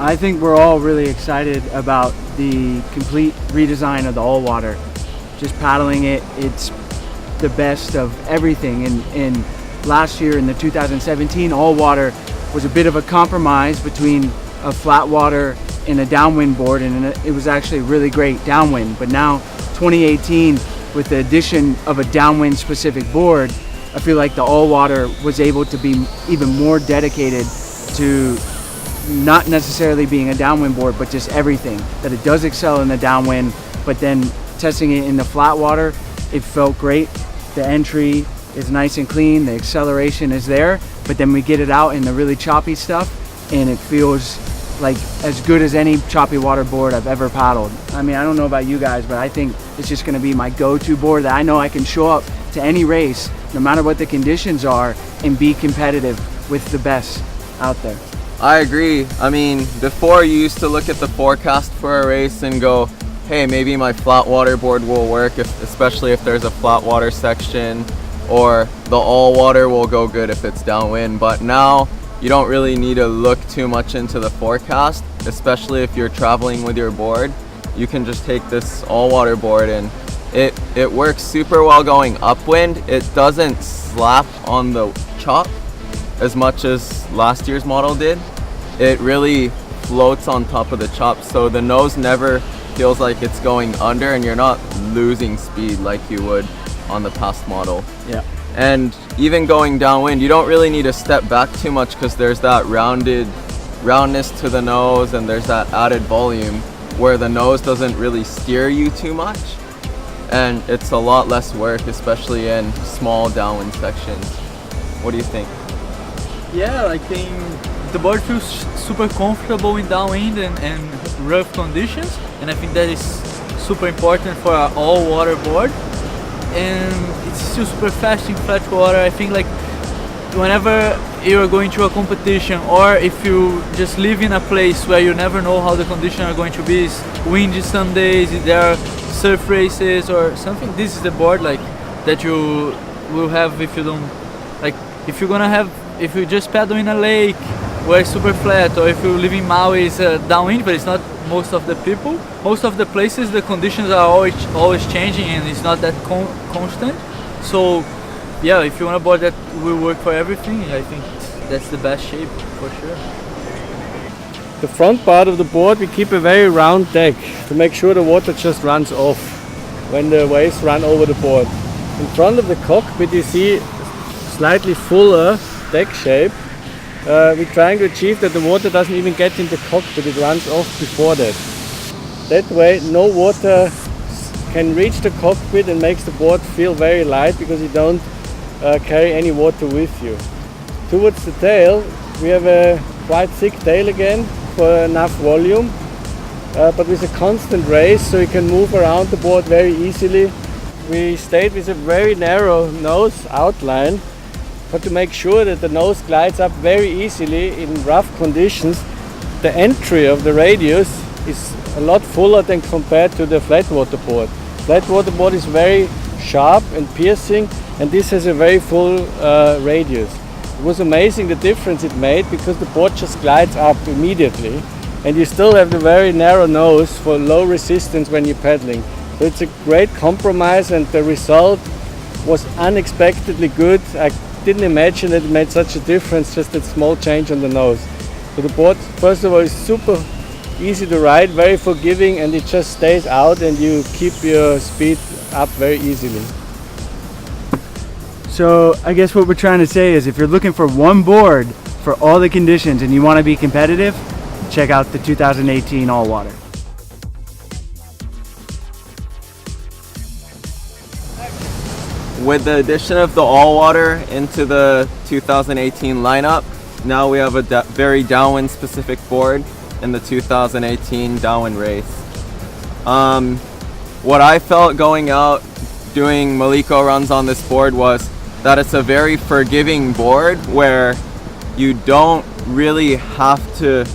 I think we're all really excited about the complete redesign of the Allwater. Just paddling it, it's the best of everything. And last year in the 2017 Allwater was a bit of a compromise between a Flatwater and a downwind board, and it was actually really great downwind. But now 2018, with the addition of a downwind specific board, I feel like the Allwater was able to be even more dedicated to not necessarily being a downwind board, but just everything. That it does excel in the downwind, but then testing it in the Flatwater, it felt great. The entry is nice and clean, the acceleration is there, but then we get it out in the really choppy stuff, and it feels like as good as any choppy water board I've ever paddled. I mean, I don't know about you guys, but I think it's just gonna be my go-to board that I know I can show up to any race, no matter what the conditions are, and be competitive with the best out there. I agree. I mean, before you used to look at the forecast for a race and go, hey, maybe my flat water board will work, especially if there's a flat water section, or the Allwater will go good if it's downwind. But now you don't really need to look too much into the forecast, especially if you're traveling with your board. You can just take this Allwater board and it works super well going upwind. It doesn't slap on the chop as much as last year's model did. It really floats on top of the chop, so the nose never feels like it's going under, and you're not losing speed like you would on the past model. Yeah. And even going downwind, you don't really need to step back too much because there's that roundness to the nose, and there's that added volume where the nose doesn't really steer you too much, and it's a lot less work, especially in small downwind sections. What do you think? Yeah, I think the board feels super comfortable in downwind and rough conditions, and I think that is super important for an all-water board. And it's still super fast in flat water. I think like whenever you're going to a competition, or if you just live in a place where you never know how the conditions are going to be, it's windy some days, there are surf races or something, this is the board like that you will have if you don't, like if you're gonna have, if you just paddle in a lake where it's super flat, or if you live in Maui, it's downwind, but it's not most of the people. Most of the places the conditions are always changing, and it's not that constant. So yeah, if you want a board that will work for everything, I think that's the best shape for sure. The front part of the board, we keep a very round deck to make sure the water just runs off when the waves run over the board. In front of the cockpit you see slightly fuller deck shape. We're trying to achieve that the water doesn't even get in the cockpit, it runs off before that. That way no water can reach the cockpit and makes the board feel very light, because you don't carry any water with you. Towards the tail we have a quite thick tail again for enough volume, but with a constant race, so you can move around the board very easily. We stayed with a very narrow nose outline, but to make sure that the nose glides up very easily in rough conditions. The entry of the radius is a lot fuller than compared to the flatwater board. Flatwater board is very sharp and piercing, and this has a very full radius. It was amazing the difference it made, because the board just glides up immediately, and you still have the very narrow nose for low resistance when you're paddling. So it's a great compromise, and the result was unexpectedly good. I didn't imagine that it made such a difference, just that small change on the nose. So the board, first of all, is super easy to ride, very forgiving, and it just stays out and you keep your speed up very easily. So I guess what we're trying to say is, if you're looking for one board for all the conditions and you want to be competitive, check out the 2018 Allwater. With the addition of the Allwater into the 2018 lineup, now we have a very downwind specific board in the 2018 Downwind Race. What I felt going out doing Maliko runs on this board was that it's a very forgiving board where you don't really have to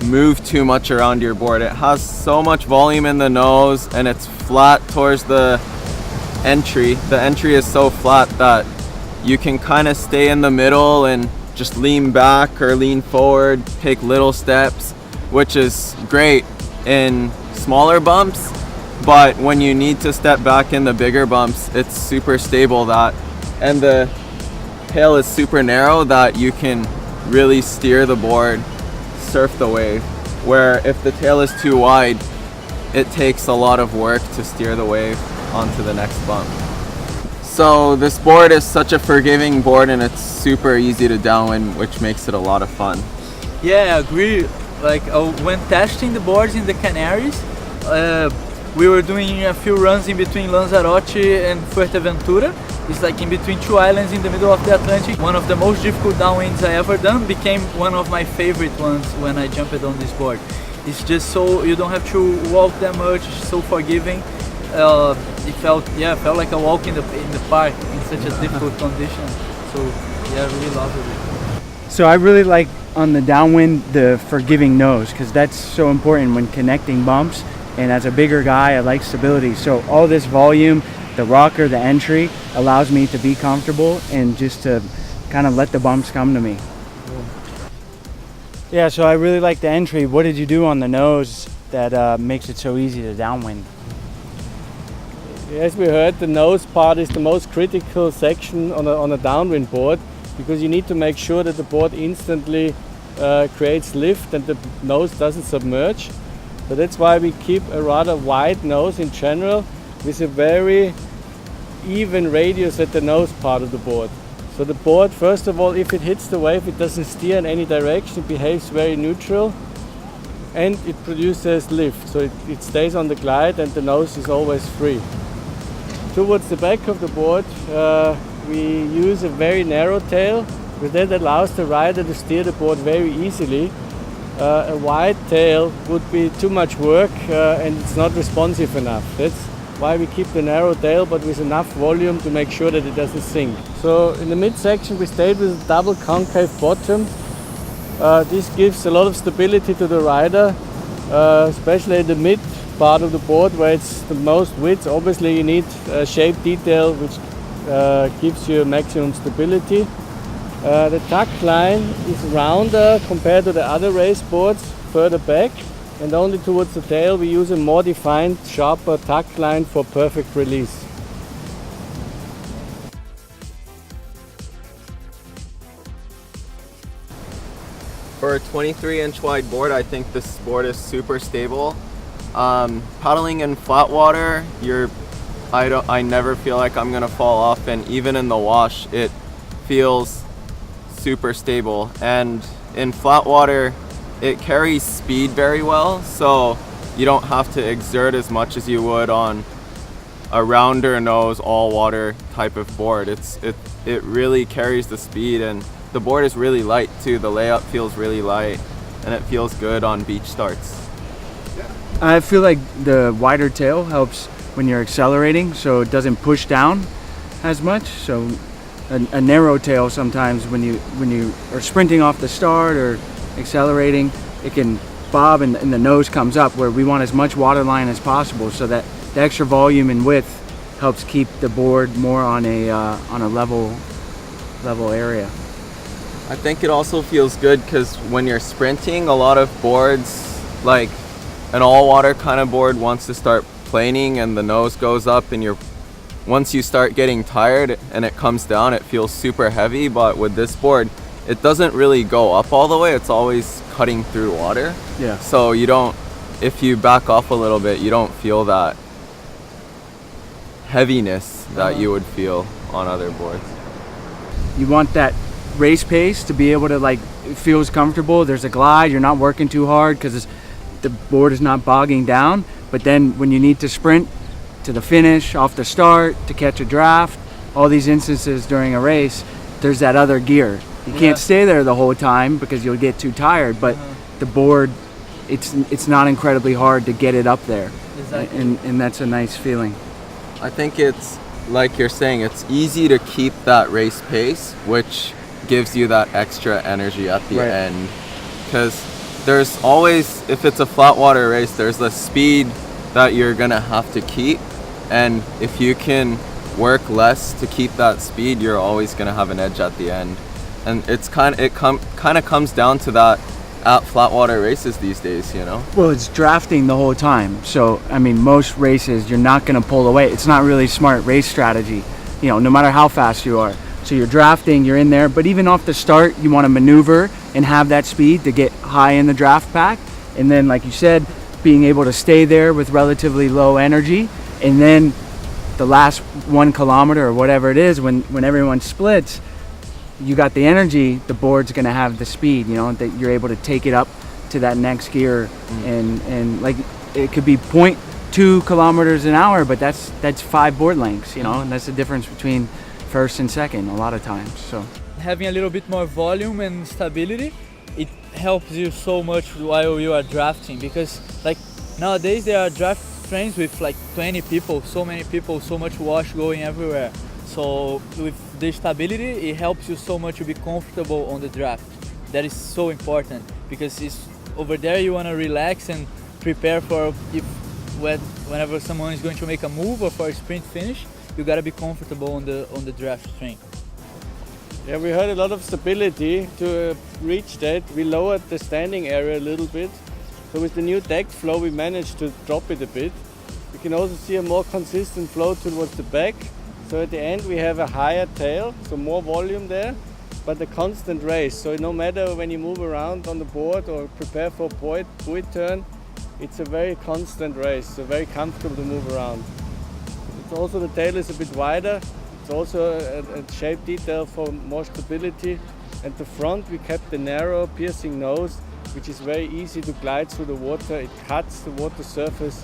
move too much around your board. It has so much volume in the nose, and it's flat towards the entry. The entry is so flat that you can kind of stay in the middle and just lean back or lean forward, take little steps. which is great in smaller bumps, but when you need to step back in the bigger bumps, it's super stable, and the tail is super narrow that you can really steer the board, surf the wave, where if the tail is too wide, it takes a lot of work to steer the wave onto the next bump. So this board is such a forgiving board, and it's super easy to downwind, which makes it a lot of fun. Yeah, I agree. Like when testing the boards in the Canaries, we were doing a few runs in between Lanzarote and Fuerteventura. It's like in between two islands in the middle of the Atlantic. One of the most difficult downwinds I ever done became one of my favorite ones when I jumped on this board. It's just so you don't have to walk that much, it's so forgiving. It felt like a walk in the park in such a difficult condition. So yeah, I really loved it. So I really like on the downwind the forgiving nose, because that's so important when connecting bumps, and as a bigger guy I like stability. So all this volume, the rocker, the entry allows me to be comfortable and just to kind of let the bumps come to me. Yeah, so I really like the entry. What did you do on the nose that makes it so easy to downwind? As we heard, the nose part is the most critical section on a downwind board, because you need to make sure that the board instantly creates lift and the nose doesn't submerge. So that's why we keep a rather wide nose in general, with a very even radius at the nose part of the board. So the board, first of all, if it hits the wave, it doesn't steer in any direction, it behaves very neutral, and it produces lift. So it stays on the glide and the nose is always free. Towards the back of the board, we use a very narrow tail, but that allows the rider to steer the board very easily. A wide tail would be too much work and it's not responsive enough. That's why we keep the narrow tail, but with enough volume to make sure that it doesn't sink. So in the midsection we stayed with a double concave bottom. This gives a lot of stability to the rider, especially in the mid part of the board where it's the most width. Obviously you need a shape detail which gives you maximum stability. The tuck line is rounder compared to the other race boards further back, and only towards the tail we use a more defined, sharper tuck line for perfect release. For a 23-inch wide board, I think this board is super stable. Paddling in flat water, I never feel like I'm gonna fall off, and even in the wash, it feels super stable. And in flat water, it carries speed very well, so you don't have to exert as much as you would on a rounder nose, all water type of board. It really carries the speed, and the board is really light too. The layup feels really light, and it feels good on beach starts. I feel like the wider tail helps when you're accelerating, so it doesn't push down as much. So a narrow tail sometimes when you are sprinting off the start or accelerating, it can bob and the nose comes up, where we want as much water line as possible, so that the extra volume and width helps keep the board more on a level area. I think it also feels good because when you're sprinting, a lot of boards, like an all-water kind of board, wants to start planing and the nose goes up, and once you start getting tired and it comes down, it feels super heavy. But with this board, it doesn't really go up all the way. It's always cutting through water. Yeah. So if you back off a little bit, you don't feel that heaviness that you would feel on other boards. You want that race pace to be able to, like, it feels comfortable. There's a glide. You're not working too hard because the board is not bogging down. But then when you need to sprint to the finish, off the start, to catch a draft, all these instances during a race, there's that other gear. You can't stay there the whole time because you'll get too tired, but the board, it's not incredibly hard to get it up there. Exactly. And that's a nice feeling. I think it's, like you're saying, it's easy to keep that race pace, which gives you that extra energy at the end. Because there's always, if it's a flat water race, there's the speed that you're gonna have to keep, and if you can work less to keep that speed, you're always gonna have an edge at the end. And it kind of comes down to that at Flatwater races these days, you know? Well, it's drafting the whole time. So, I mean, most races, you're not going to pull away. It's not really smart race strategy, you know, no matter how fast you are. So you're drafting, you're in there, but even off the start, you want to maneuver and have that speed to get high in the draft pack. And then, like you said, being able to stay there with relatively low energy. And then the last 1 kilometer or whatever it is, when everyone splits, you got the energy, the board's going to have the speed, you know, that you're able to take it up to that next gear. And like it could be 0.2 kilometers an hour, but that's 5 board lengths, you know, and that's the difference between first and second a lot of times. So Having a little bit more volume and stability, it helps you so much while you are drafting, because like nowadays there are draft trains with like 20 people, so many people, so much wash going everywhere. So with the stability, it helps you so much to be comfortable on the draft. That is so important, because it's over there you want to relax and prepare for whenever someone is going to make a move or for a sprint finish, you gotta be comfortable on the draft train. Yeah, we had a lot of stability. To reach that, we lowered the standing area a little bit. So with the new deck flow, we managed to drop it a bit. We can also see a more consistent flow towards the back. So at the end, we have a higher tail, so more volume there, but a constant race. So no matter when you move around on the board or prepare for a buoy turn, it's a very constant race, so very comfortable to move around. It's also, the tail is a bit wider. It's also a shape detail for more stability. And the front, we kept the narrow piercing nose, which is very easy to glide through the water. It cuts the water surface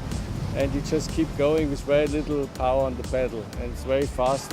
and you just keep going with very little power on the pedal, and it's very fast.